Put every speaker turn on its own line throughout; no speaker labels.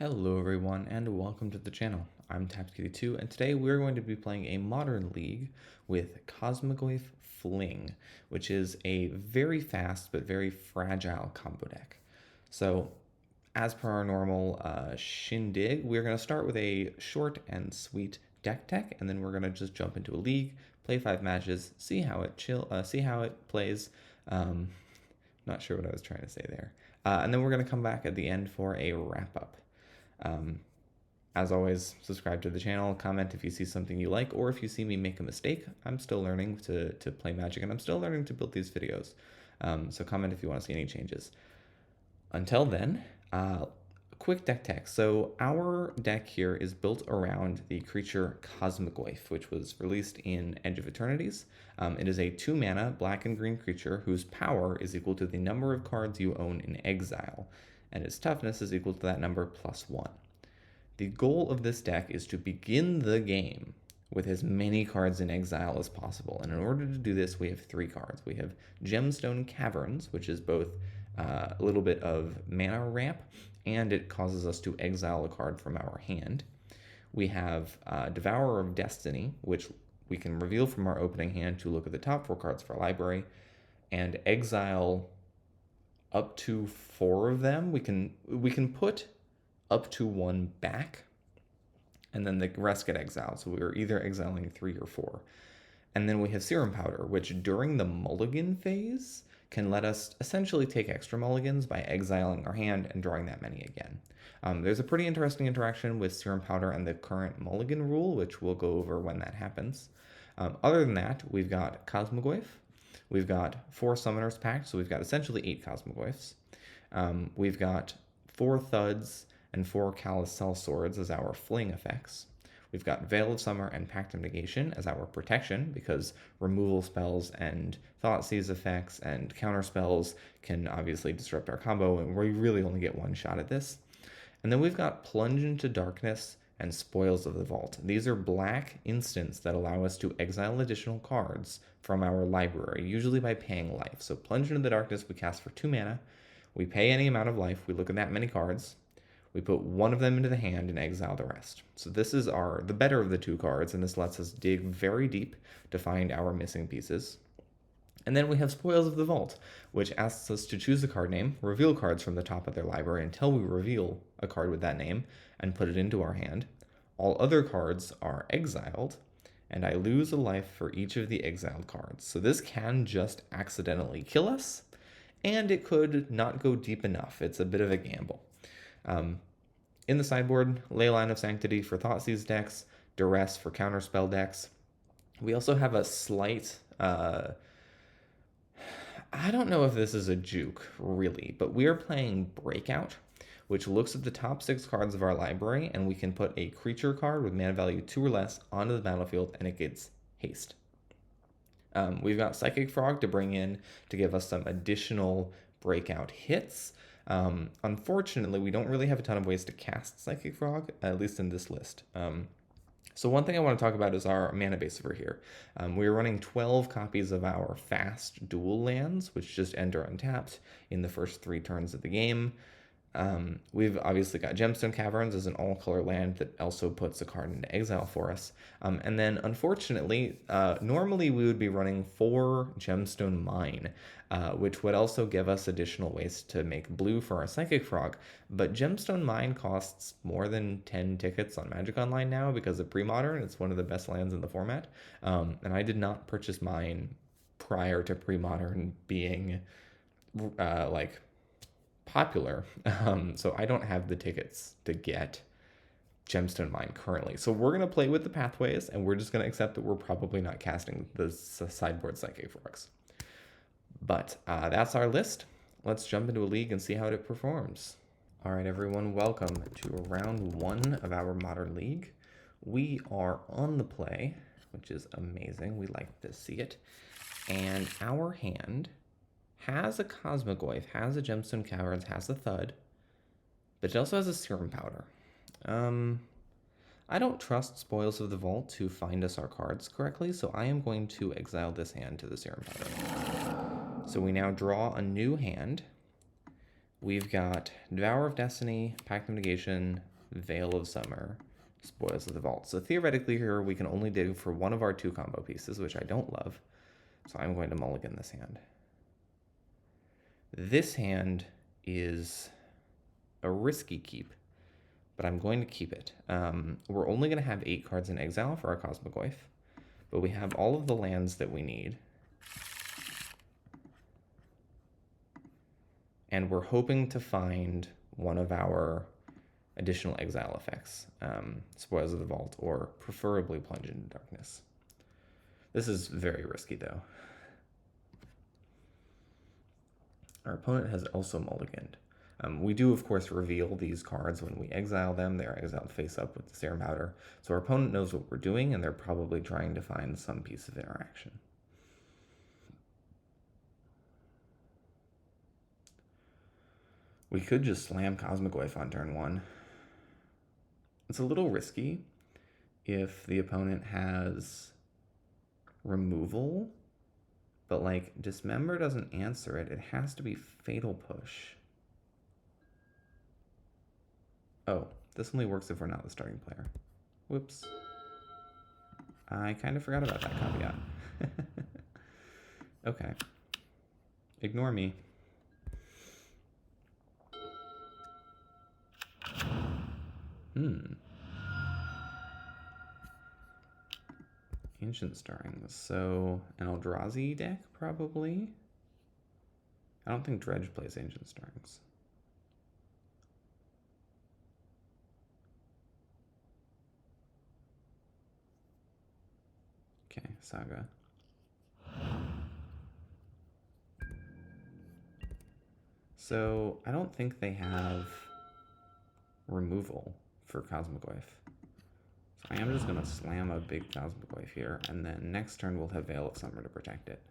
Hello everyone and welcome to the channel. I'm TapsKitty2 and today we're going to be playing a modern league with Cosmogoyf Fling, which is a very fast but very fragile combo deck. So as per our normal shindig, we're going to start with a short and sweet deck tech, and then we're going to just jump into a league, play 5 matches, see how it plays. Not sure what I was trying to say there. And then we're going to come back at the end for a wrap up. As always, subscribe to the channel, comment if you see something you like, or if you see me make a mistake. I'm still learning to play Magic, and I'm still learning to build these videos. So comment if you want to see any changes. Until then, quick deck tech. So our deck here is built around the creature Cosmogoyf, which was released in Edge of Eternities. It is a 2-mana black and green creature whose power is equal to the number of cards you own in exile, and its toughness is equal to that number +1. The goal of this deck is to begin the game with as many cards in exile as possible, and in order to do this, we have 3 cards. We have Gemstone Caverns, which is both a little bit of mana ramp, and it causes us to exile a card from our hand. We have Devourer of Destiny, which we can reveal from our opening hand to look at the top 4 cards of our library, and exile up to 4 of them. We can put up to 1 back, and then the rest get exiled. So we're either exiling 3 or 4. And then we have Serum Powder, which during the mulligan phase can let us essentially take extra mulligans by exiling our hand and drawing that many again. There's a pretty interesting interaction with Serum Powder and the current mulligan rule, which we'll go over when that happens. Other than that, we've got Cosmogoyf. We've got 4 Summoners packed, so we've got essentially 8 Cosmogoyfs. We've got 4 Thuds and 4 Callous Sellswords as our fling effects. We've got Veil of Summer and Pact of Negation as our protection, because removal spells and Thoughtseize effects and counter spells can obviously disrupt our combo, and we really only get 1 shot at this. And then we've got Plunge into Darkness and Spoils of the Vault. These are black instants that allow us to exile additional cards from our library, usually by paying life. So Plunge into the Darkness we cast for 2 mana. We pay any amount of life, we look at that many cards. We put 1 of them into the hand and exile the rest. So this is the better of the 2 cards, and this lets us dig very deep to find our missing pieces. And then we have Spoils of the Vault, which asks us to choose a card name, reveal cards from the top of their library until we reveal a card with that name, and put it into our hand. All other cards are exiled, and I lose a life for each of the exiled cards. So this can just accidentally kill us, and it could not go deep enough. It's a bit of a gamble. In the sideboard, Leyline of Sanctity for Thoughtseize decks, Duress for counterspell decks. We also have a slight, I don't know if this is a juke, really, but we are playing Breakout, which looks at the top 6 cards of our library, and we can put a creature card with mana value 2 or less onto the battlefield, and it gets haste. We've got Psychic Frog to bring in to give us some additional Breakout hits. Unfortunately, we don't really have a ton of ways to cast Psychic Frog, at least in this list. So one thing I want to talk about is our mana base over here. We're running 12 copies of our fast dual lands, which just enter untapped in the first 3 turns of the game. We've obviously got Gemstone Caverns as an all-color land that also puts a card into exile for us. And then, unfortunately, normally we would be running 4 Gemstone Mine, which would also give us additional ways to make blue for our Psychic Frog. But Gemstone Mine costs more than 10 tickets on Magic Online now because of Pre-Modern. It's one of the best lands in the format. And I did not purchase mine prior to Pre-Modern being, popular, so I don't have the tickets to get Gemstone Mine currently. So we're going to play with the pathways, and we're just going to accept that we're probably not casting the sideboard Psychic Frogs. But that's our list. Let's jump into a league and see how it performs. All right, everyone, welcome to round 1 of our Modern League. We are on the play, which is amazing. We like to see it. And our hand has a Cosmogoyf, has a Gemstone Caverns, has a Thud, but it also has a Serum Powder. I don't trust Spoils of the Vault to find us our cards correctly, so I am going to exile this hand to the Serum Powder. So we now draw a new hand. We've got Devourer of Destiny, Pact of Negation, Veil of Summer, Spoils of the Vault. So theoretically here we can only dig for one of our 2 combo pieces, which I don't love. So I'm going to mulligan this hand. This hand is a risky keep, but I'm going to keep it. We're only going to have 8 cards in exile for our Cosmogoyf, but we have all of the lands that we need. And we're hoping to find one of our additional exile effects, Spoils of the Vault, or preferably Plunge into Darkness. This is very risky, though. Our opponent has also mulliganed. We do, of course, reveal these cards when we exile them. They're exiled face up with the Serum Powder. So our opponent knows what we're doing, and they're probably trying to find some piece of interaction. We could just slam Cosmogoyf on turn 1. It's a little risky if the opponent has removal, but like Dismember doesn't answer it. It has to be Fatal Push. Oh, this only works if we're not the starting player. Whoops. I kind of forgot about that caveat. Okay. Ignore me. Ancient Stirrings. So an Eldrazi deck, probably? I don't think Dredge plays Ancient Stirrings. Okay, Saga. So I don't think they have removal for Cosmogoyf. So I am just going to slam a big Cosmogoyf here, and then next turn we'll have Veil of Summer to protect it.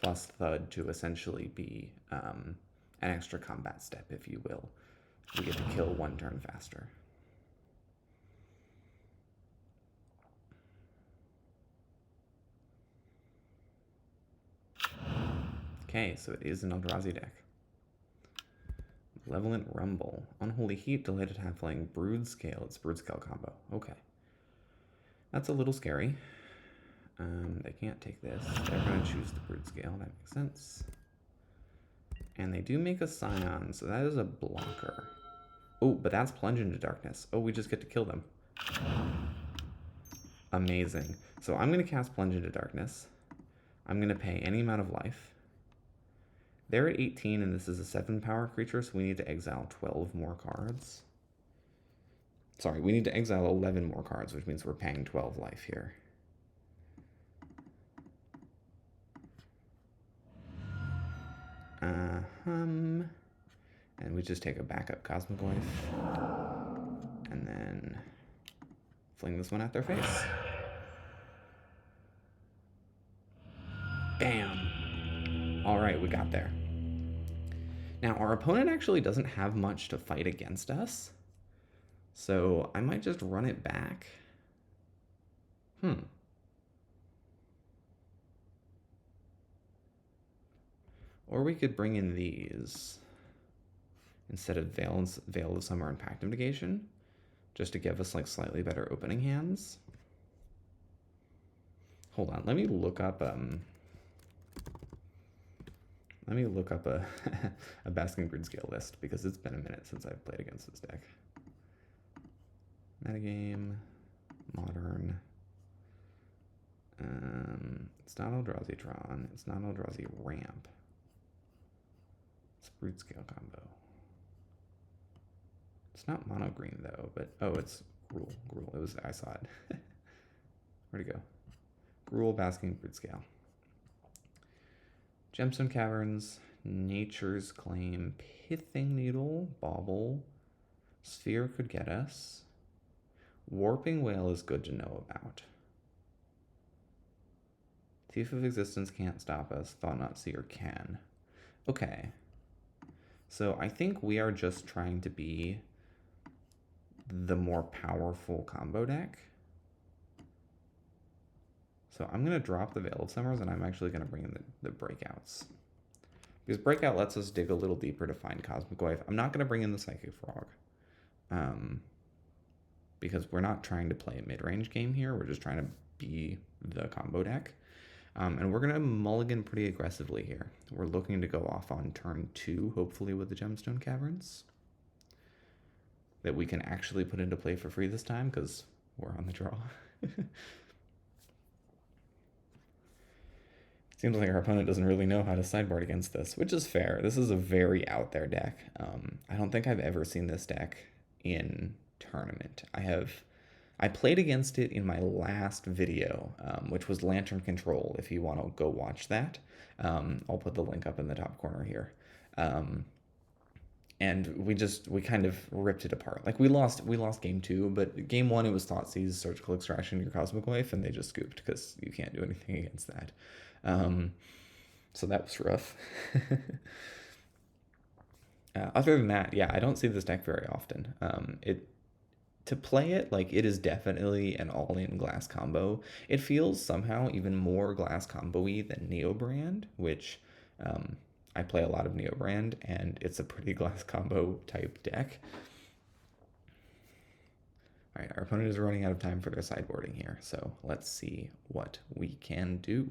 Plus Thud to essentially be an extra combat step, if you will. We get to kill 1 turn faster. Okay, so it is an Eldrazi deck. Malevolent Rumble. Unholy Heat, Delighted Halfling, Brood Scale. It's Brood Scale combo. Okay. That's a little scary. They can't take this. They're going to choose the Brood Scale. That makes sense. And they do make a Scion, so that is a blocker. Oh, but that's Plunge into Darkness. Oh, we just get to kill them. Amazing. So I'm going to cast Plunge into Darkness. I'm going to pay any amount of life. They're at 18, and this is a 7-power creature, so we need to exile 12 more cards. Sorry, we need to exile 11 more cards, which means we're paying 12 life here. And we just take a backup Cosmogoyf. And then fling this one at their face. Bam! Alright, we got there. Now, our opponent actually doesn't have much to fight against us. So I might just run it back. Or we could bring in these instead of Veil of Summer and Pact of Negation, just to give us like slightly better opening hands. Hold on, let me look up a a Basking Brood Scale list, because it's been a minute since I've played against this deck. Metagame, Modern. It's not Eldrazi Tron. It's not Eldrazi Ramp. It's Brood Scale combo. It's not mono green though, but oh, it's Gruul. Gruul. It was, I saw it. Where'd it go? Gruul, Basking Brood Scale. Gemstone Caverns, Nature's Claim, Pithing Needle, Bauble, Sphere could get us. Warping Whale is good to know about. Thief of Existence can't stop us. Thought Not Seer can. Okay. So I think we are just trying to be the more powerful combo deck. So I'm going to drop the Veil of Summers, and I'm actually going to bring in the Breakouts. Because Breakout lets us dig a little deeper to find Cosmogoyf. I'm not going to bring in the Psychic Frog. because we're not trying to play a mid-range game here. We're just trying to be the combo deck. And we're going to mulligan pretty aggressively here. We're looking to go off on turn 2, hopefully with the Gemstone Caverns, that we can actually put into play for free this time, because we're on the draw. Seems like our opponent doesn't really know how to sideboard against this, which is fair. This is a very out there deck. I don't think I've ever seen this deck in tournament. I played against it in my last video, which was Lantern Control, if you want to go watch that. I'll put the link up in the top corner here. And we kind of ripped it apart. Like we lost game 2, but game 1 it was Thoughtseize, Surgical Extraction, your Cosmogoyf, and they just scooped because you can't do anything against that. So that was rough. Other than that, yeah, I don't see this deck very often. To play it, like, it is definitely an all-in glass combo. It feels somehow even more glass combo-y than Neobrand, which I play a lot of Neobrand, and it's a pretty glass combo type deck. All right, our opponent is running out of time for their sideboarding here, so let's see what we can do.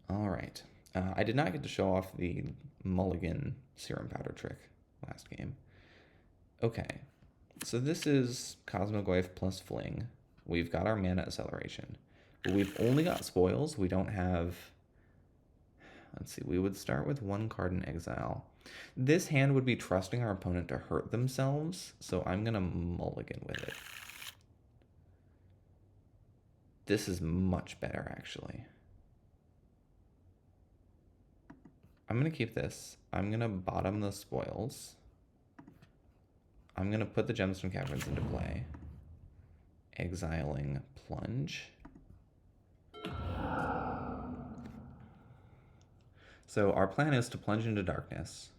All right. I did not get to show off the mulligan serum powder trick last game. Okay, so this is Cosmogoyf plus Fling. We've got our mana acceleration. But we've only got spoils. We don't have... Let's see, we would start with 1 card in exile. This hand would be trusting our opponent to hurt themselves, so I'm going to mulligan with it. This is much better, actually. I'm going to keep this. I'm going to bottom the spoils. I'm going to put the Gemstone Caverns into play. Exiling Plunge. So our plan is to plunge into darkness.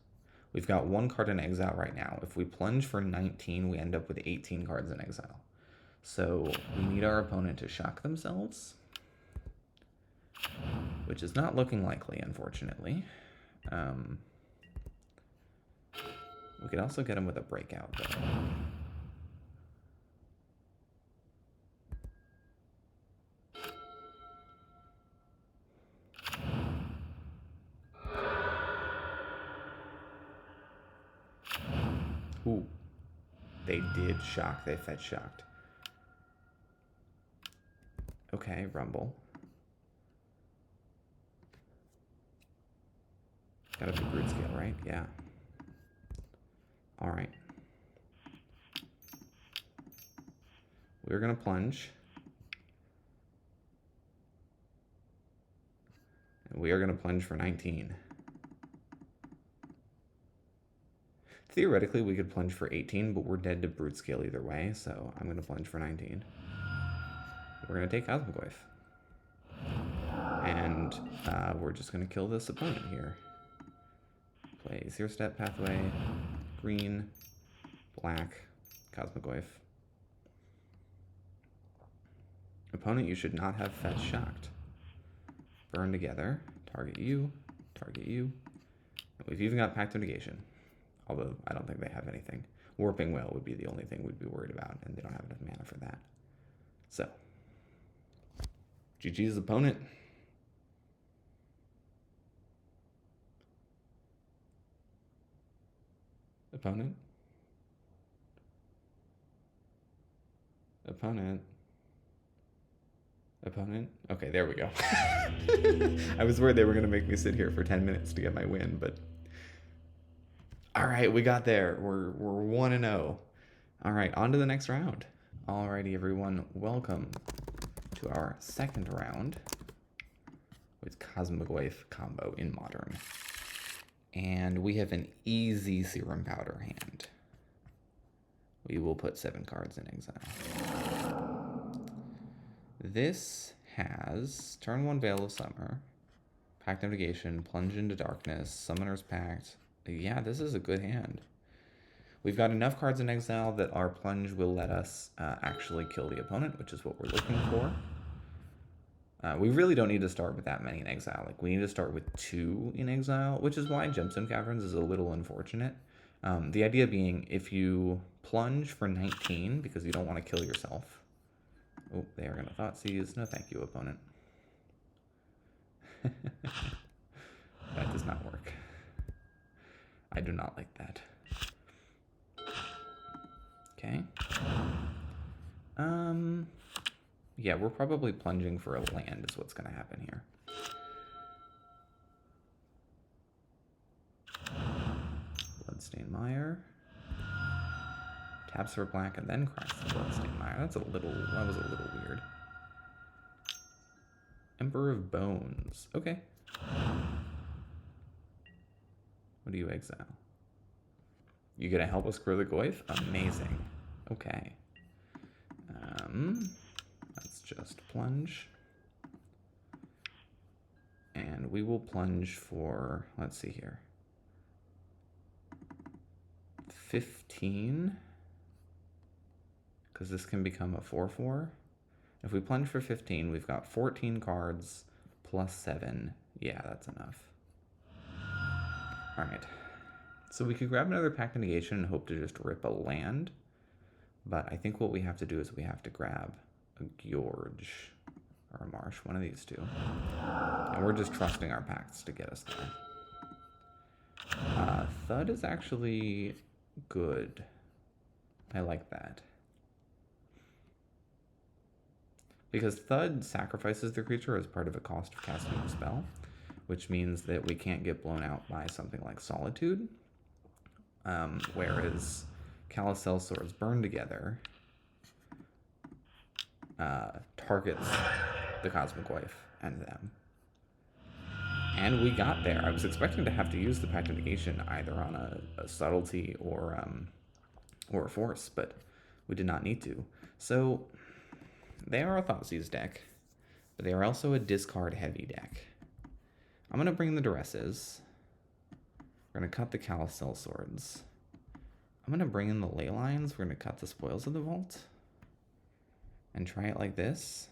We've got 1 card in exile right now. If we plunge for 19, we end up with 18 cards in exile. So we need our opponent to shock themselves, which is not looking likely, unfortunately. We could also get him with a breakout, though. Ooh, they did shock. They fetch shocked. Okay, Rumble. Gotta be brute scale, right? Yeah. All right. We're gonna plunge. And we are gonna plunge for 19. Theoretically, we could plunge for 18, but we're dead to brute scale either way, so I'm gonna plunge for 19. We're gonna take Cosmogoyf. And we're just gonna kill this opponent here. Play 0-step pathway, green, black, Cosmogoyf. Opponent, you should not have fetch shocked. Burn together, target you. And we've even got Pact of Negation, although I don't think they have anything. Warping Whale would be the only thing we'd be worried about, and they don't have enough mana for that. So, GG's opponent. Opponent. Okay, there we go. I was worried they were going to make me sit here for 10 minutes to get my win, but... All right, we got there. We're 1-0. All right, on to the next round. Alrighty, everyone. Welcome to our second round with Cosmogoyf combo in Modern. And we have an easy Serum Powder hand. We will put 7 cards in exile. This has turn 1 Veil of Summer, Pact of Negation, Plunge into Darkness, Summoner's Pact. Yeah, this is a good hand. We've got enough cards in exile that our plunge will let us actually kill the opponent, which is what we're looking for. We really don't need to start with that many in exile. Like, we need to start with 2 in exile, which is why Gemstone Caverns is a little unfortunate. The idea being, if you plunge for 19 because you don't want to kill yourself. Oh, they are going to Thoughtseize. No thank you, opponent. That does not work. I do not like that. Okay. Yeah, we're probably plunging for a land is what's going to happen here. Bloodstained Mire. Taps for black and then cracks the Bloodstained Mire. That was a little weird. Emperor of Bones. Okay. What do you exile? You gonna help us grow the Goyf? Amazing. Okay. Let's just plunge. And we will plunge for, let's see here, 15. Because this can become a 4/4. If we plunge for 15, we've got 14 cards plus 7. Yeah, that's enough. All right. So we could grab another Pact of Negation and hope to just rip a land. But I think what we have to do is we have to grab a Gjorge or a Marsh, one of these two. And we're just trusting our pacts to get us there. Thud is actually good. I like that. Because Thud sacrifices the creature as part of a cost of casting a spell, which means that we can't get blown out by something like Solitude. Whereas Callous Swords Burn Together targets the Cosmogoyf and them. And we got there. I was expecting to have to use the Pact of Negation either on a subtlety or a force, but we did not need to. So they are a Thoughtseize deck, but they are also a discard heavy deck. I'm going to bring the Duresses. We're going to cut the Callous Swords. I'm going to bring in the Ley Lines. We're going to cut the Spoils of the Vault. And try it like this.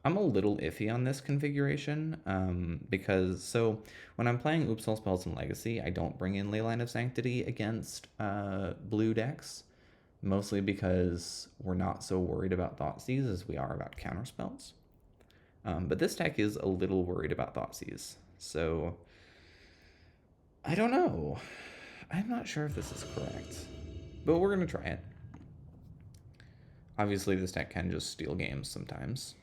I'm a little iffy on this configuration, because, so, when I'm playing Oops All Spells in Legacy, I don't bring in Leyline of Sanctity against blue decks, mostly because we're not so worried about Thoughtseize as we are about counterspells. But this deck is a little worried about Thoughtseize, so I don't know. I'm not sure if this is correct, but we're going to try it. Obviously, this deck can just steal games sometimes.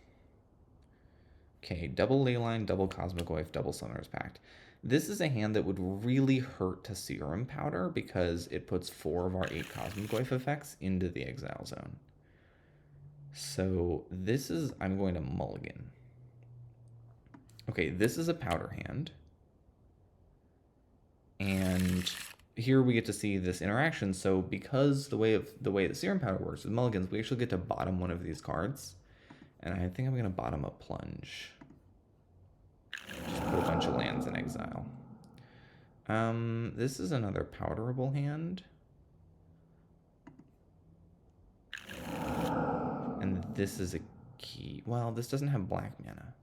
Okay, double Leyline, double Cosmogoyf, double Summoner's Pact. This is a hand that would really hurt to Serum Powder because it puts 4 of our 8 Cosmogoyf effects into the exile zone. So this is, I'm going to mulligan. Okay, this is a powder hand. And here we get to see this interaction. So because the way that Serum Powder works with mulligans, we actually get to bottom one of these cards. And I think I'm going to bottom a Plunge. Just put a bunch of lands in exile. This is another powderable hand. And this is a key. Well, this doesn't have black mana.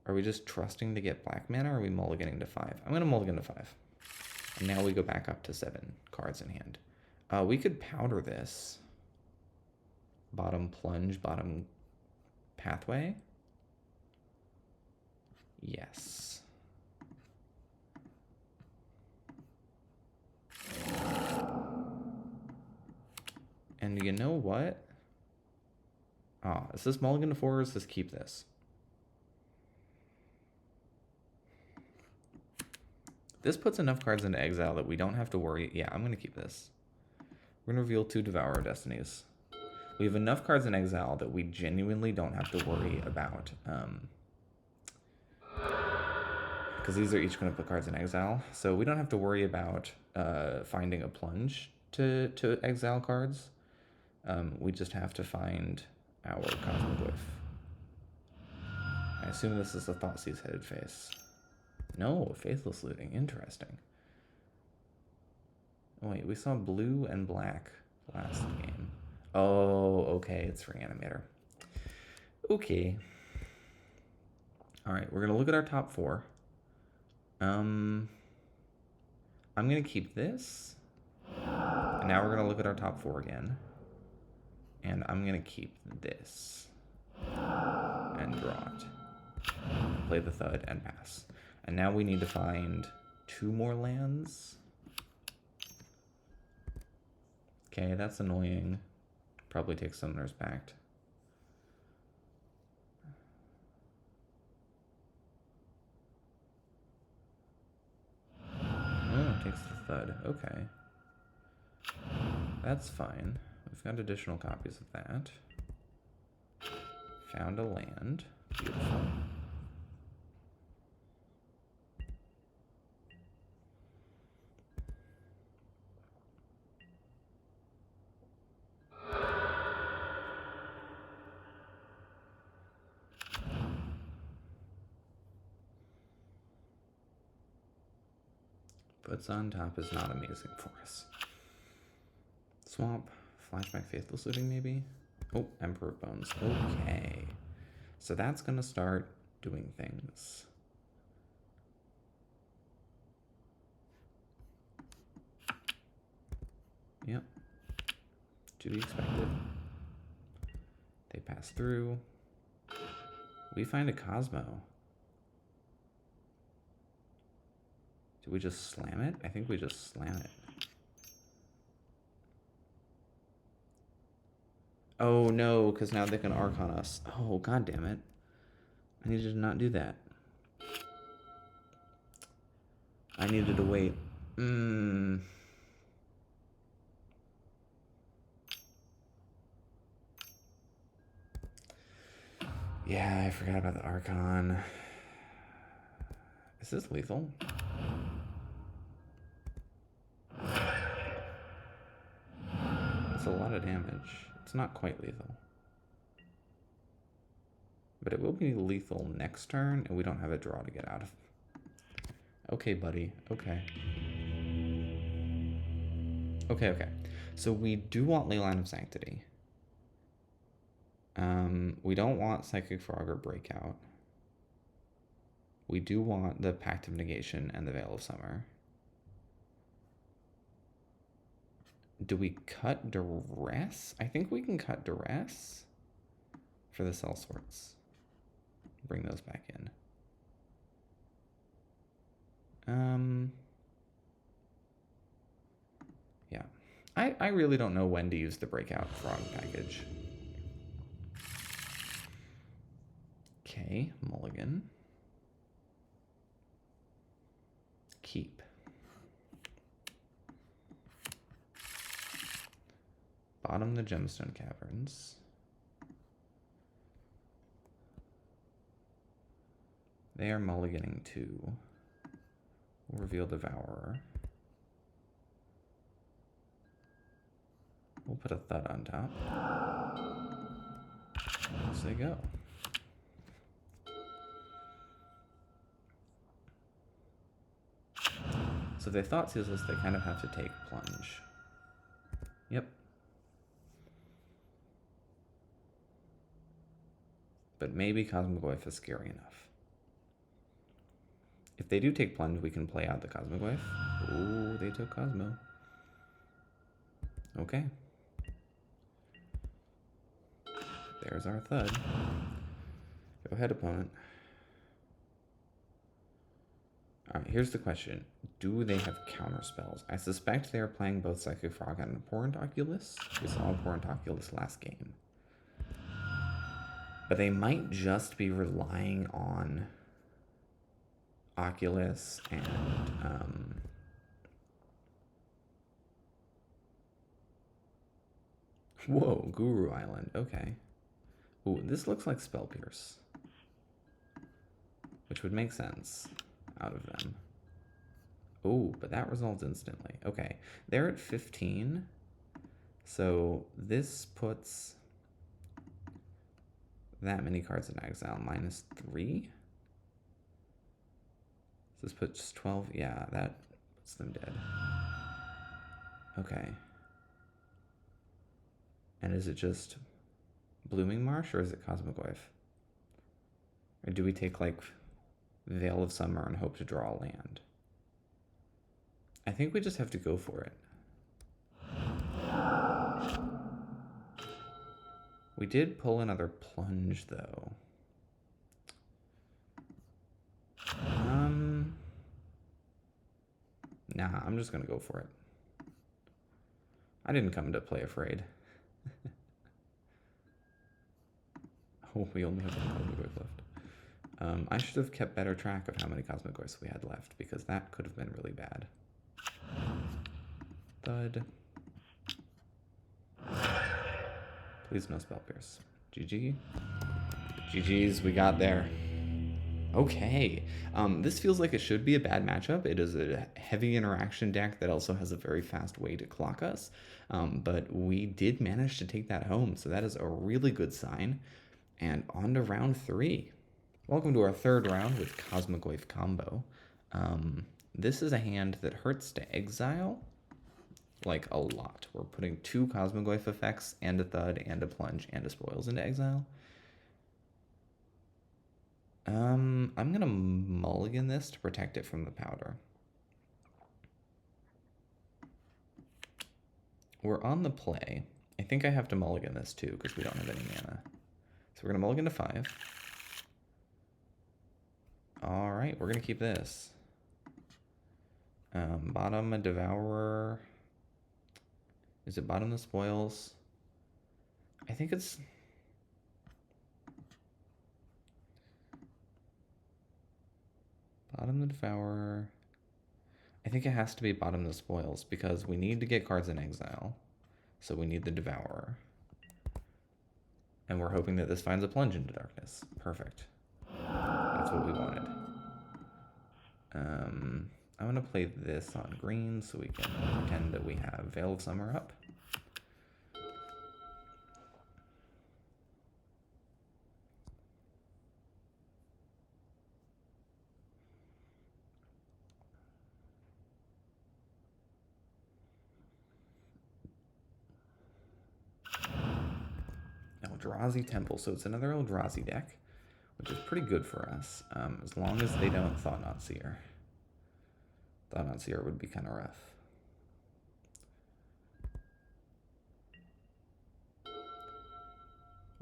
Are we just trusting to get black mana, or are we mulliganing to 5? I'm going to mulligan to 5. And now we go back up to 7 cards in hand. We could powder this. Bottom Plunge, bottom Pathway. Yes. And you know what? Oh, is this mulligan to 4 or is this keep this? This puts enough cards into exile that we don't have to worry. Yeah, I'm going to keep this. We're going to reveal 2 Devourer Destinies. We have enough cards in exile that we genuinely don't have to worry about. Because these are each going to put cards in exile. So we don't have to worry about finding a plunge to exile cards. We just have to find our Cosmogoyf. I assume this is a Thoughtseize headed face. No, Faithless Looting. Interesting. Oh, wait, we saw blue and black last game. Oh, okay, it's Reanimator. Okay. All right, we're going to look at our top 4. I'm going to keep this. And now we're going to look at our top 4 again. And I'm going to keep this. And draw it. Play the thud and pass. And now we need to find 2 more lands. Okay, that's annoying. Probably take Summoner's Pact. Oh, it takes the thud. Okay. That's fine. We've got additional copies of that. Found a land. Beautiful. Puts on top is not amazing for us. Swamp, flashback Faithless Looting maybe? Oh, Emperor Bones. Okay. So that's gonna start doing things. Yep. To be expected. They pass through. We find a Cosmo. Do we just slam it? I think we just slam it. Oh no, because now they can arc on us. Oh, god damn it. I needed to not do that. I needed to wait. Yeah, I forgot about the Archon. Is this lethal? It's a lot of damage. It's not quite lethal. But it will be lethal next turn, and we don't have a draw to get out of. Okay, buddy. Okay. Okay. So we do want Leyline of Sanctity. We don't want Psychic Frog or Breakout. We do want the Pact of Negation and the Veil of Summer. Do we cut Duress? I think we can cut Duress for the Cell Sorts. Bring those back in. Yeah. I really don't know when to use the Breakout Frog package. Okay, mulligan. Keep. Bottom the Gemstone Caverns. They are mulliganing too. We'll reveal Devourer. We'll put a thud on top. As they go. So if they thought Ceaseless, they kind of have to take plunge. Yep. But maybe Cosmogoyf is scary enough. If they do take plunge, we can play out the Cosmogoyf. Oh, they took Cosmo. Okay. There's our thud. Go ahead, opponent. Alright, here's the question. Do they have counter spells? I suspect they are playing both Psychic Frog and Abhorrent Oculus. We saw Abhorrent Oculus last game. But they might just be relying on Oculus and whoa, Guru Island. Okay. Ooh, this looks like Spell Pierce, which would make sense out of them. Oh, but that resolves instantly. Okay, they're at 15. So this puts that many cards in exile, -3. This puts 12. Yeah, that puts them dead. Okay. And is it just Blooming Marsh or is it Cosmogoyf? Or do we take like Veil of Summer and hope to draw a land? I think we just have to go for it. We did pull another plunge, though. Nah, I'm just gonna go for it. I didn't come to play afraid. Oh, we only have one Cosmogoyf left. I should have kept better track of how many Cosmogoyfs we had left, because that could have been really bad. Thud. Please no spell pierce. GG. GG's, we got there. Okay. This feels like it should be a bad matchup. It is a heavy interaction deck that also has a very fast way to clock us. But we did manage to take that home, so that is a really good sign. And on to round 3. Welcome to our third round with Cosmogoyf combo. This is a hand that hurts to exile, like a lot. We're putting 2 Cosmogoyf effects and a Thud and a Plunge and a Spoils into exile. I'm gonna mulligan this to protect it from the powder. We're on the play. I think I have to mulligan this too because we don't have any mana. So we're gonna mulligan to 5. All right, we're gonna keep this. Bottom a Devourer. Is it bottom the Spoils? I think it's... Bottom the Devourer. I think it has to be bottom the Spoils because we need to get cards in exile. So we need the Devourer. And we're hoping that this finds a Plunge into darkness. Perfect. That's what we wanted. I'm going to play this on green so we can pretend that we have Veil of Summer up. Eldrazi Temple, so it's another Eldrazi deck, which is pretty good for us, as long as they don't Thought-Knot Seer. Thought-Knot Seer would be kind of rough.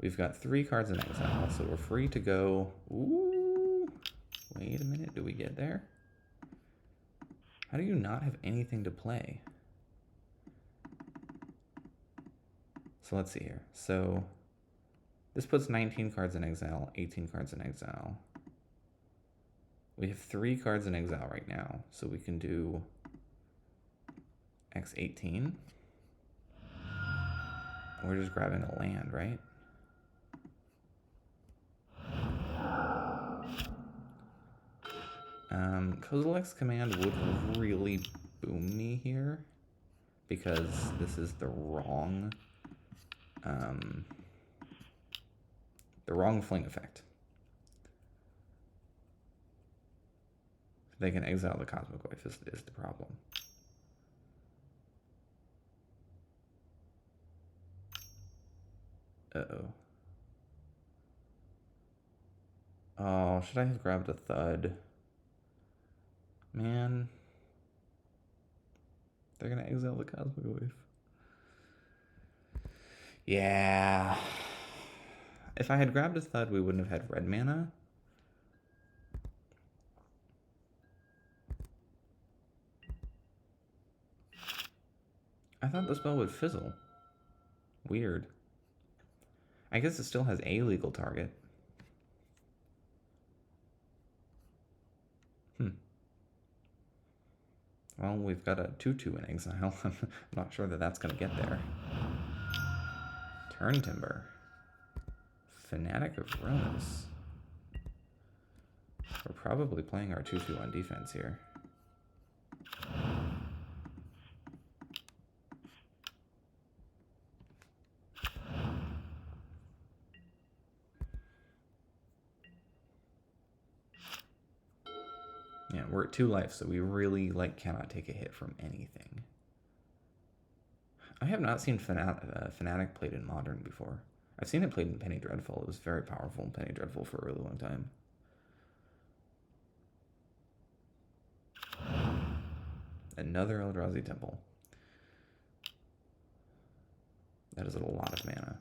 We've got 3 cards in exile, so we're free to go. Ooh, wait a minute, do we get there? How do you not have anything to play? So let's see here. So this puts 19 cards in exile, 18 cards in exile. We have 3 cards in exile right now, so we can do X18. We're just grabbing a land, right? Kozilek's Command would really boom me here because this is the wrong fling effect. They can exile the Cosmogoyf is the problem. Uh-oh. Oh, should I have grabbed a Thud? Man. They're gonna exile the Cosmogoyf. Yeah. If I had grabbed a Thud, we wouldn't have had red mana. I thought the spell would fizzle. Weird. I guess it still has a legal target. Well, we've got a 2/2 in exile. I'm not sure that that's going to get there. Turn Timber. Fanatic of Rose. We're probably playing our 2/2 on defense here. Yeah, we're at 2 life, so we really cannot take a hit from anything. I have not seen Fanatic played in Modern before. I've seen it played in Penny Dreadful. It was very powerful in Penny Dreadful for a really long time. Another Eldrazi Temple. That is a lot of mana.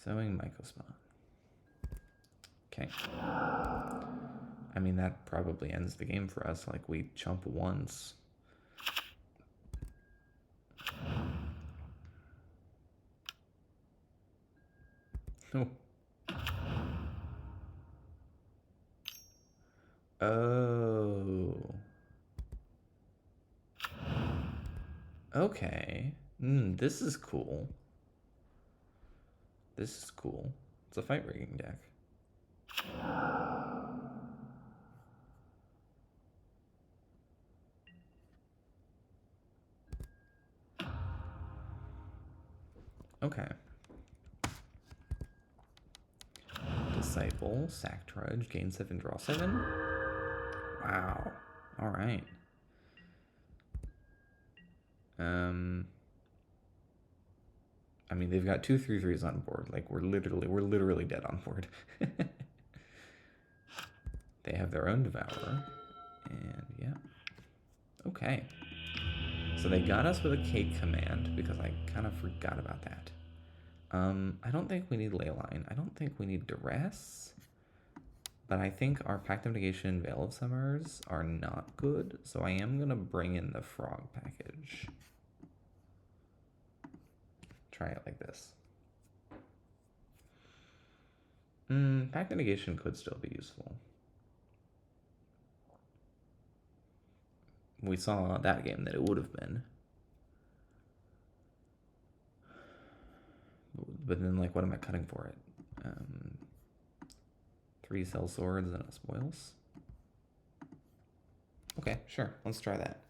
Sowing Mycospawn. Okay. I mean, that probably ends the game for us. Like, we chump once. Oh. Oh. Okay. This is cool. This is cool. It's a fight rigging deck. Okay. Disciple, sack trudge, gain 7, draw 7. Wow. Alright. I mean, they've got 2 3/3s on board. Like, we're literally dead on board. They have their own Devourer. And yeah. Okay. So they got us with a cake command because I kind of forgot about that. I don't think we need Leyline. I don't think we need Duress. But I think our Pact of Negation and Veil of Summers are not good. So I am going to bring in the Frog package. Try it like this. Pact of Negation could still be useful. We saw that game that it would have been. But then, like, what am I cutting for it? 3 Cell Swords and a Spoils. Okay, sure. Let's try that.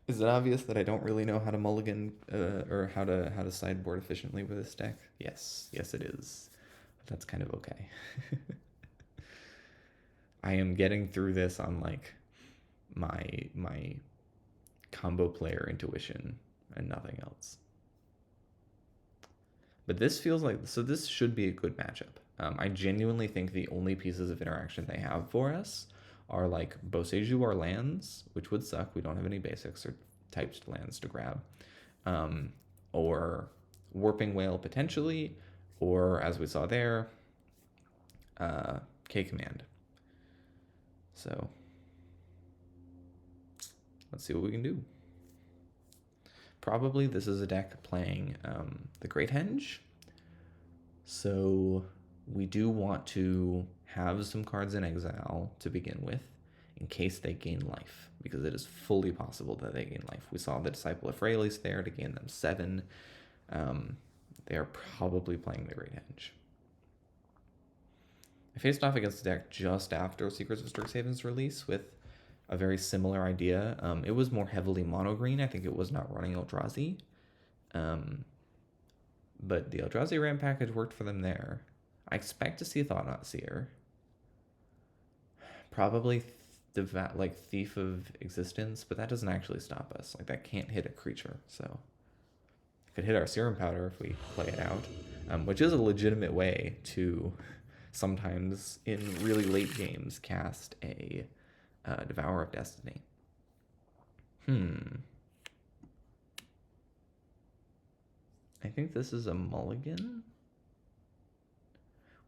Is it obvious that I don't really know how to mulligan or how to sideboard efficiently with this deck? Yes, yes it is. But that's kind of okay. I am getting through this on like my combo player intuition and nothing else. But this feels like, so this should be a good matchup. I genuinely think the only pieces of interaction they have for us are like Boseiju or lands, which would suck. We don't have any basics or typed lands to grab. Or Warping Whale potentially, or as we saw there, K Command. So let's see what we can do. Probably this is a deck playing the Great Henge. So we do want to have some cards in exile to begin with in case they gain life, because it is fully possible that they gain life. We saw the Disciple of Freyalise there to gain them 7. They are probably playing the Great Henge. I faced off against the deck just after Secrets of Strixhaven's release with a very similar idea. It was more heavily mono-green. I think it was not running Eldrazi. But the Eldrazi ramp package worked for them there. I expect to see Thought-Knot Seer. Probably like Thief of Existence, but that doesn't actually stop us. Like, that can't hit a creature, so it could hit our Serum Powder if we play it out, which is a legitimate way to sometimes in really late games cast a Devourer of Destiny. I think this is a mulligan.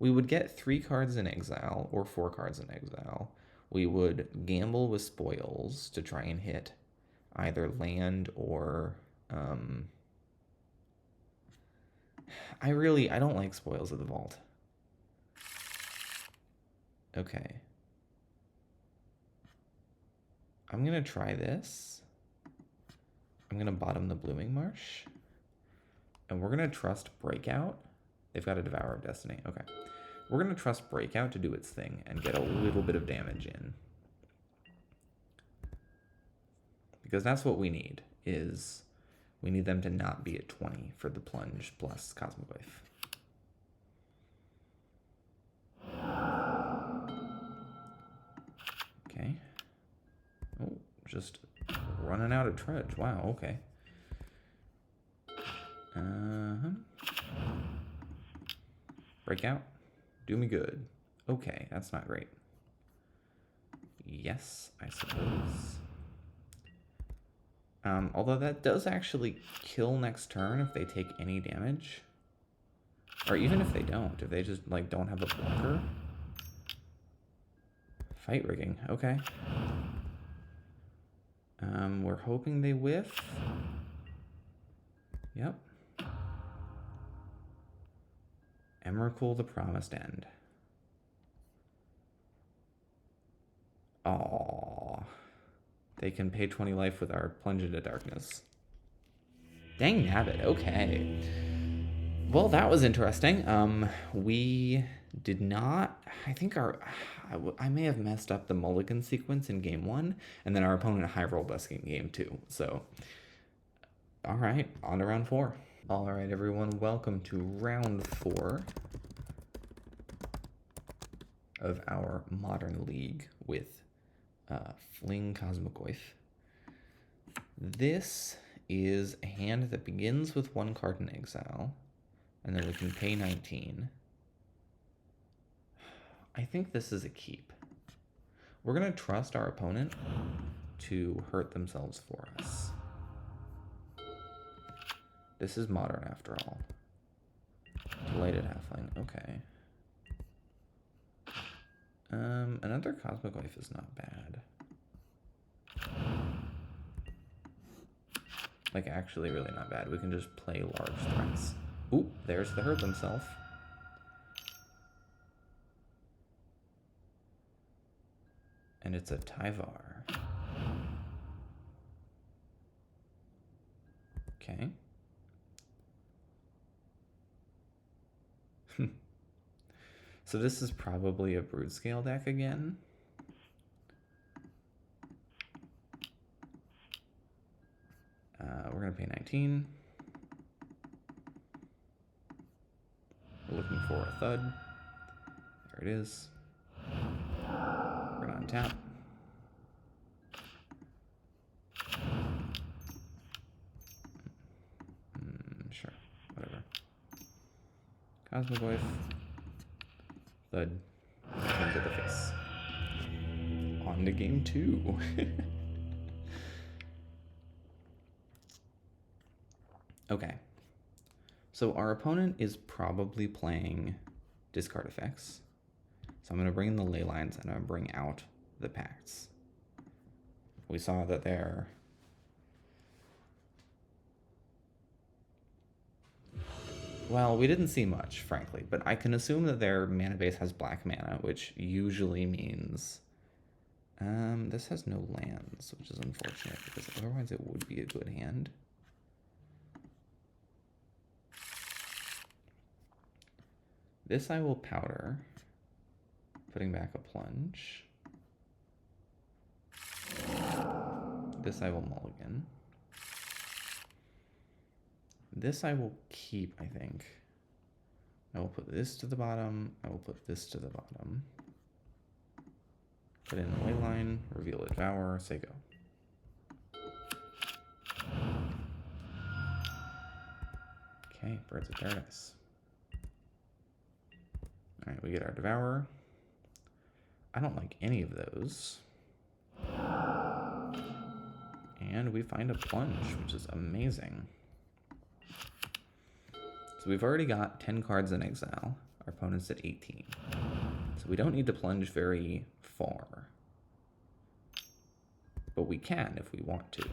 We would get 3 cards in exile or 4 cards in exile. We would gamble with Spoils to try and hit either land or I don't like Spoils of the Vault. Okay. I'm gonna try this. I'm gonna bottom the Blooming Marsh. And we're gonna trust Breakout. They've got a Devourer of Destiny. Okay. We're gonna trust Breakout to do its thing and get a little bit of damage in. Because that's what we need, is we need them to not be at 20 for the plunge plus Cosmogoyf. Okay. Oh, just running out of trudge. Wow, okay. Breakout. Do me good. Okay, that's not great. Yes, I suppose. Although that does actually kill next turn if they take any damage. Or even if they don't. If they just, like, don't have a blocker. Fight rigging. Okay. We're hoping they whiff. Yep. Emrakul the Promised End. Aww. They can pay 20 life with our Plunge into Darkness. Dang nabbit, okay. Well, that was interesting. We did not... I think I may have messed up the mulligan sequence in game 1, and then our opponent high rolled us in game 2. So, alright, on to round 4. Alright, everyone, welcome to round 4 of our Modern League with Fling Cosmogoyf. This is a hand that begins with 1 card in exile, and then we can pay 19. I think this is a keep. We're going to trust our opponent to hurt themselves for us. This is modern after all. Delighted halfling, okay. Another Cosmogoyf is not bad. Like, actually really not bad. We can just play large threats. Ooh, there's the hurt themselves. And it's a Tyvar. Okay. So this is probably a Brood Scale deck again. We're going to pay 19. We're looking for a Thud. There it is. We're going to untap. Sure, whatever. Cosmogoyf. Thud. Into the face. On to game 2. Okay. So our opponent is probably playing discard effects. So I'm going to bring in the ley lines and I'm going to bring out the pacts. We saw that they're... Well, we didn't see much, frankly, but I can assume that their mana base has black mana, which usually means... this has no lands, which is unfortunate, because otherwise it would be a good hand. This I will powder, putting back a plunge. This I will mulligan. This I will keep, I think. I will put this to the bottom. I will put this to the bottom. Put in the ley line, reveal a Devour, say go. Okay, Birds of Paradise. Alright, we get our Devourer. I don't like any of those. And we find a plunge, which is amazing. So we've already got 10 cards in exile. Our opponent's at 18. So we don't need to plunge very far. But we can if we want to.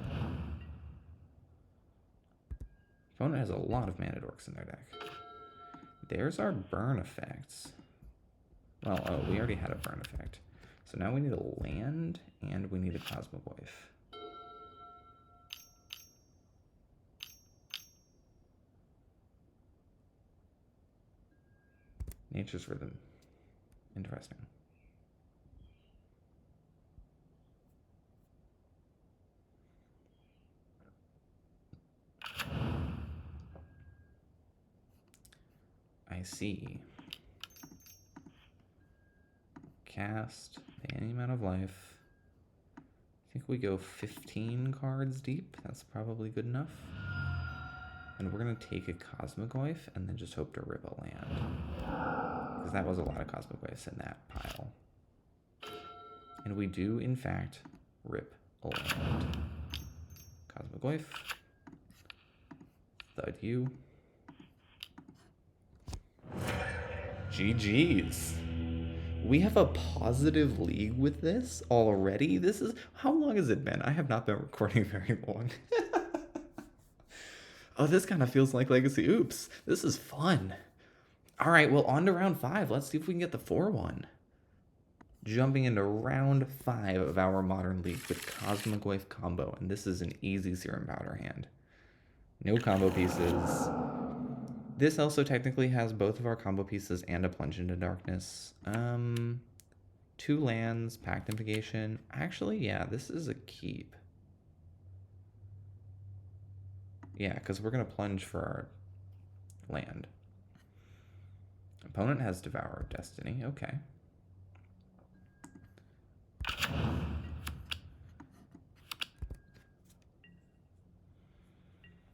Opponent has a lot of mana dorks in their deck. There's our burn effects. Well, oh, we already had a burn effect. So now we need a land, and we need a Cosmogoyf. Nature's Rhythm. Interesting. I see. Cast any amount of life. I think we go 15 cards deep. That's probably good enough. And we're going to take a Cosmogoyf and then just hope to rip a land. Because because that was a lot of Cosmogoyfs in that pile. And we do, in fact, rip a land. Cosmogoyf. Thud you. GG's. We have a positive league with this already? This is... How long has it been? I have not been recording very long. Oh, this kind of feels like Legacy. Oops. This is fun. All right, well, on to round 5. Let's see if we can get the 4-1. Jumping into round 5 of our Modern League with Cosmogoyf combo. And this is an easy Serum Powder hand. No combo pieces. This also technically has both of our combo pieces and a Plunge into Darkness. 2 lands, Pact Implication. Actually, yeah, this is a keep. Yeah, because we're going to plunge for our land. Opponent has Devourer of Destiny. Okay.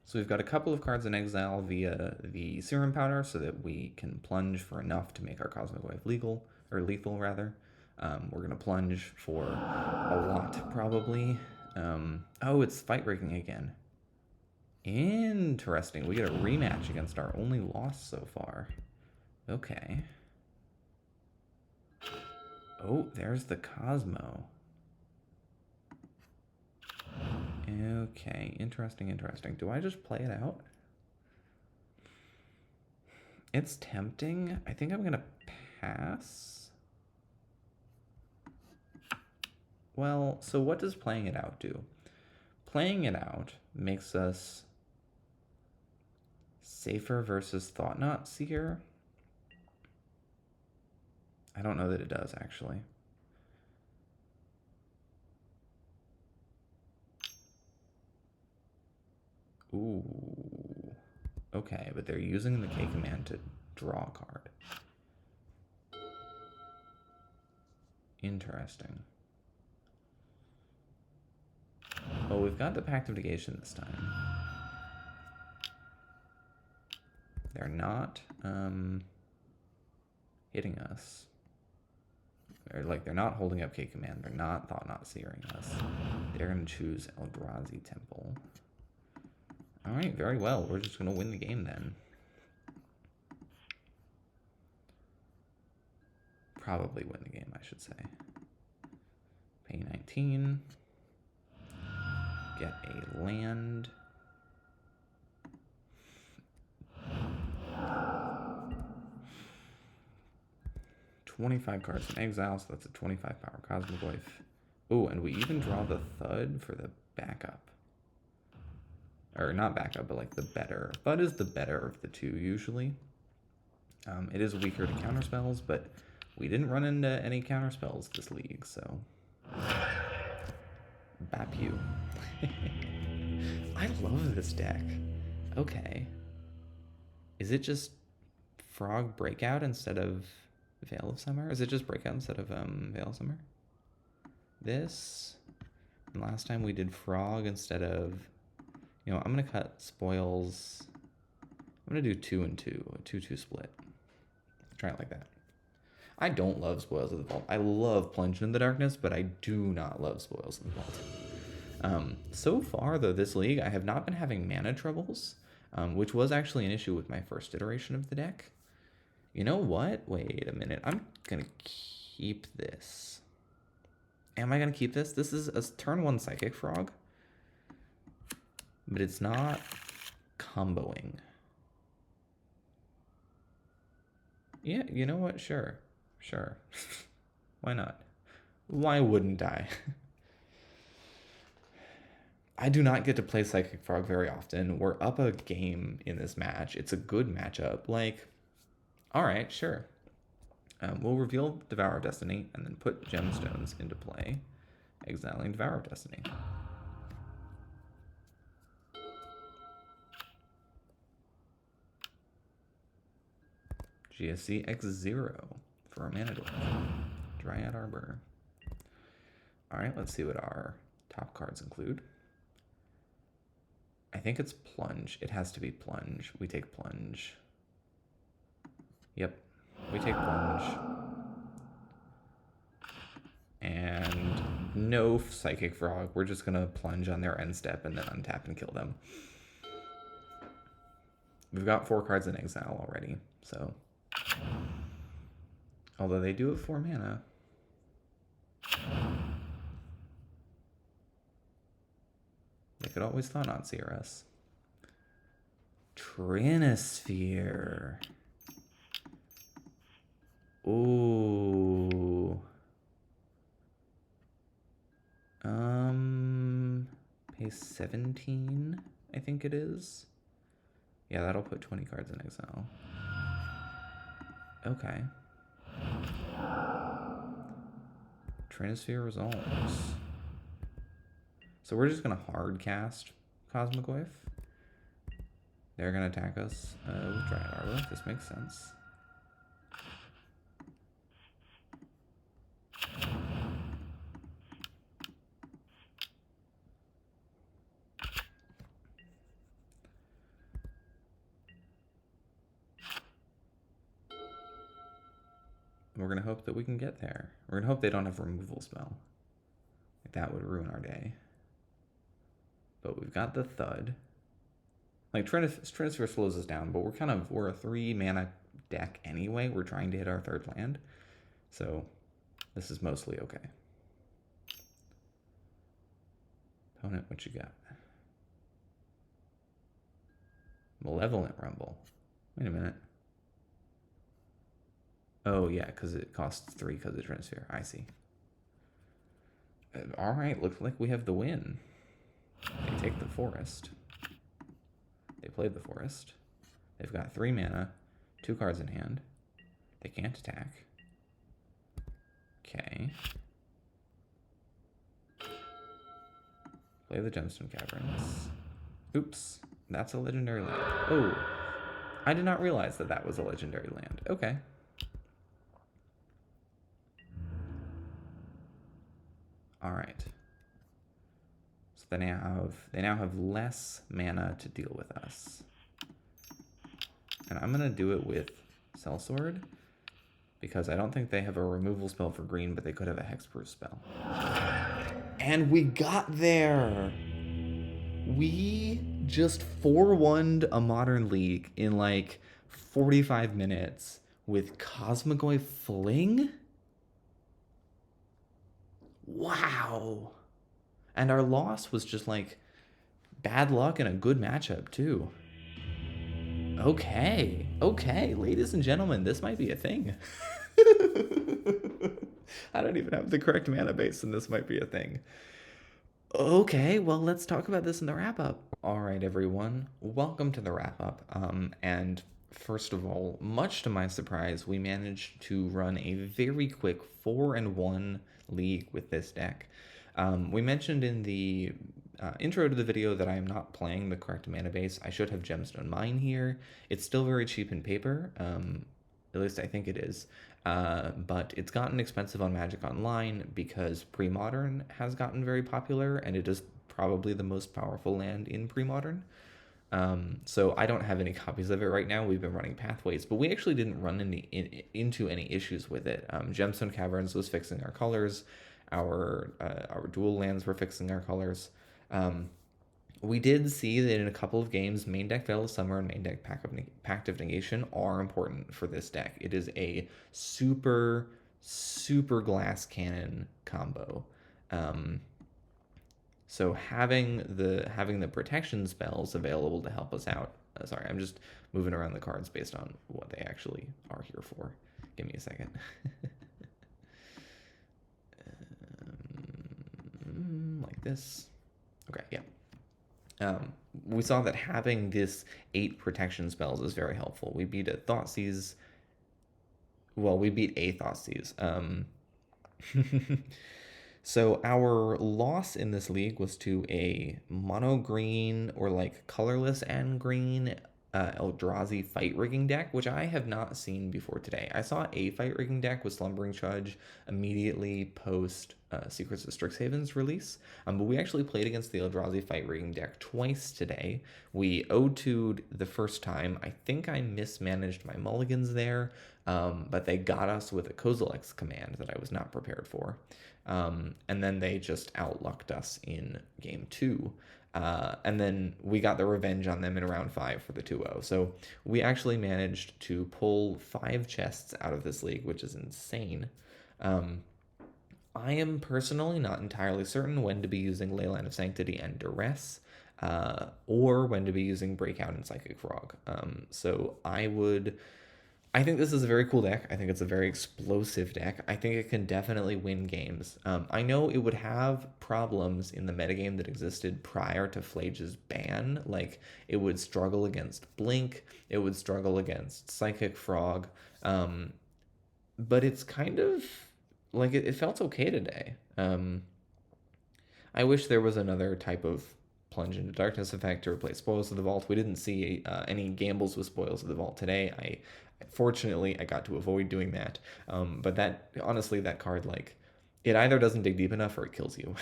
So we've got a couple of cards in exile via the Serum Powder so that we can plunge for enough to make our Cosmogoyf lethal, rather. We're going to plunge for a lot, probably. Oh, it's Fight Breaking again. Interesting. We get a rematch against our only loss so far. Okay. Oh, there's the Cosmo. Okay, interesting. Do I just play it out? It's tempting. I think I'm gonna pass. Well, so what does playing it out do? Playing it out makes us safer versus Thought-Knot Seer. I don't know that it does, actually. Ooh. Okay, but they're using the K command to draw a card. Interesting. Oh, we've got the Pact of Negation this time. They're not hitting us. They're not holding up K command. They're not Thought-Knot Searing us. They're going to choose Eldrazi Temple. All right, very well. We're just going to win the game then. Probably win the game, I should say. Pay 19. Get a land. $25 cards in exile, so that's a 25 power Cosmogoyf. Oh, and we even draw the Thud for the backup. Or not backup, but like the better. Thud is the better of the two, usually. It is weaker to counterspells, but we didn't run into any counterspells this league, so... Bap you. I love this deck. Okay. Is it just Frog Breakout instead of Veil of Summer? Is it just Breakout instead of Veil of Summer? This. And last time we did Frog instead of... You know, I'm going to cut Spoils. I'm going to do 2 and 2. A 2-2 split. Try it like that. I don't love Spoils of the Vault. I love Plunge in the Darkness, but I do not love Spoils of the Vault. So far, though, this league, I have not been having mana troubles, which was actually an issue with my first iteration of the deck. You know what? Wait a minute. I'm going to keep this. Am I going to keep this? This is a turn 1 Psychic Frog, but it's not comboing. Yeah, you know what? Sure. Why not? Why wouldn't I? I do not get to play Psychic Frog very often. We're up a game in this match. It's a good matchup. Like, all right, sure. We'll reveal Devourer of Destiny and then put Gemstones into play, exiling Devourer of Destiny. GSC X0 for a mana dork. Dryad Arbor. Alright, let's see what our top cards include. I think it's Plunge. It has to be Plunge. We take Plunge. Yep. We take plunge. And no Psychic Frog. We're just going to plunge on their end step and then untap and kill them. We've got 4 cards in exile already, so... Although they do have 4 mana. They could always Thought Knot CRS. Trinisphere. Ooh. Pay 17, I think it is. Yeah, that'll put 20 cards in exile. Okay. Trinisphere resolves. So we're just gonna hard cast Cosmogoyf. They're gonna attack us with Dryad Arbor. This makes sense. We're gonna hope that we can get there. We're gonna hope they don't have removal spell. Like, that would ruin our day. But we've got the Thud. Like, Trinisphere slows us down, but we're a 3 mana deck anyway. We're trying to hit our 3rd land. So this is mostly okay. Opponent, what you got? Malevolent Rumble. Wait a minute. Oh, yeah, because it costs 3 because of Trinisphere. I see. All right, looks like we have the win. They take the forest. They played the forest. They've got 3 mana, 2 cards in hand. They can't attack. Okay. Play the Gemstone Caverns. Oops, that's a legendary land. Oh, I did not realize that that was a legendary land. Okay. All right. So they now have less mana to deal with us. And I'm gonna do it with Sellsword because I don't think they have a removal spell for green, but they could have a hexproof spell. And we got there. We just 4-1'd a Modern League in like 45 minutes with Cosmogoyf Fling. Wow. And our loss was just like bad luck and a good matchup too. Okay, ladies and gentlemen, this might be a thing. I don't even have the correct mana base, and this might be a thing. Okay, well, let's talk about this in the wrap-up. All right, everyone, welcome to the wrap-up. And first of all, much to my surprise, we managed to run a very quick 4-1 league with this deck. We mentioned in the intro to the video that I am not playing the correct mana base. I should have Gemstone Mine here. It's still very cheap in paper, at least I think it is. But it's gotten expensive on Magic Online because Pre-Modern has gotten very popular, and it is probably the most powerful land in Pre-Modern. So I don't have any copies of it right now. We've been running Pathways, but we actually didn't run into any issues with it. Gemstone Caverns was fixing our colors. Our dual lands were fixing our colors. We did see that in a couple of games, main deck Veil of Summer and main deck Pact of Negation are important for this deck. It is a super glass cannon combo. So having the protection spells available to help us out. Sorry, I'm just moving around the cards based on what they actually are here for. Give me a second. Like this. Okay, yeah. We saw that having this 8 protection spells is very helpful. We beat a Thoughtseize. Well, we beat a Thoughtseize. So our loss in this league was to a mono green or like colorless and green Eldrazi fight rigging deck, which I have not seen before today. I saw a fight rigging deck with Slumbering Judge immediately post Secrets of Strixhaven's release, but we actually played against the Eldrazi fight rigging deck twice today. We O2'd the first time. I think I mismanaged my mulligans there, but they got us with a Kozilek's command that I was not prepared for. And then they just outlucked us in game 2. And then we got the revenge on them in round 5 for the 2-0. So we actually managed to pull 5 chests out of this league, which is insane. I am personally not entirely certain when to be using Leyline of Sanctity and Duress, or when to be using Breakout and Psychic Frog. So I think this is a very cool deck. I think it's a very explosive deck. I think it can definitely win games. I know it would have problems in the metagame that existed prior to Phlage's ban. Like, it would struggle against Blink, it would struggle against Psychic Frog, but it's kind of like it felt okay today. I wish there was another type of Plunge into Darkness effect to replace Spoils of the Vault. We didn't see any gambles with Spoils of the Vault today. Fortunately, I got to avoid doing that. But that, honestly, that card, like, it either doesn't dig deep enough or it kills you.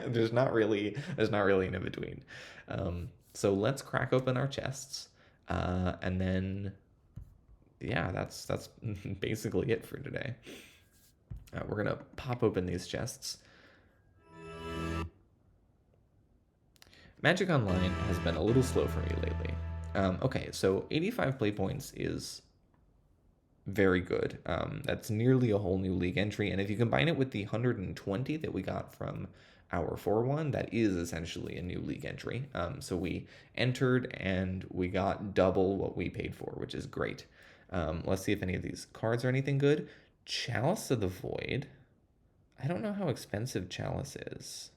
there's not really an in between. So let's crack open our chests, and then yeah, that's basically it for today. We're gonna pop open these chests. Magic Online has been a little slow for me lately. Okay, so 85 play points is very good. That's nearly a whole new league entry, and if you combine it with the 120 that we got from our 4-1, that is essentially a new league entry. So we entered and we got double what we paid for, which is great. Let's see if any of these cards are anything good. Chalice of the Void. I don't know how expensive Chalice is.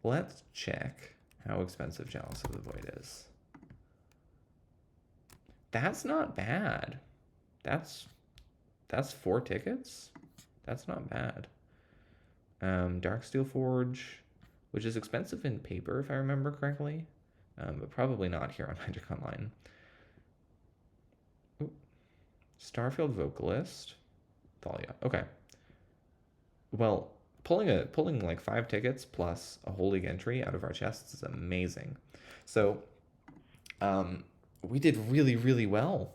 Let's check how expensive Chalice of the Void is. That's not bad. That's 4 tickets. That's not bad. Darksteel Forge, which is expensive in paper if I remember correctly, but probably not here on Magic Online. Ooh. Starfield Vocalist. Thalia. Okay. Well, pulling like 5 tickets plus a whole league entry out of our chests is amazing. So we did really, really well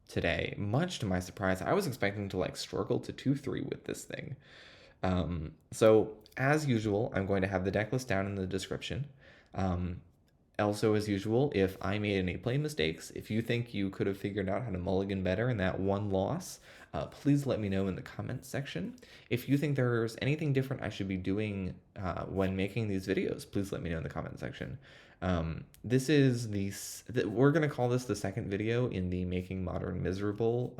today, much to my surprise. I was expecting to like struggle to 2-3 with this thing. So as usual, I'm going to have the deck list down in the description. Also, as usual, if I made any play mistakes, if you think you could have figured out how to mulligan better in that one loss, please let me know in the comments section. If you think there's anything different I should be doing when making these videos, please let me know in the comment section. This is we're going to call this the second video in the Making Modern Miserable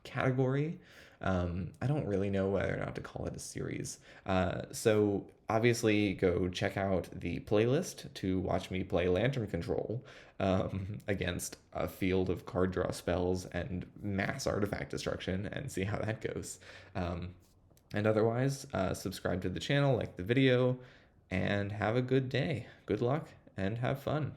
category. I don't really know whether or not to call it a series. So obviously go check out the playlist to watch me play Lantern Control against a field of card draw spells and mass artifact destruction and see how that goes. And otherwise, subscribe to the channel, like the video, and have a good day. Good luck and have fun.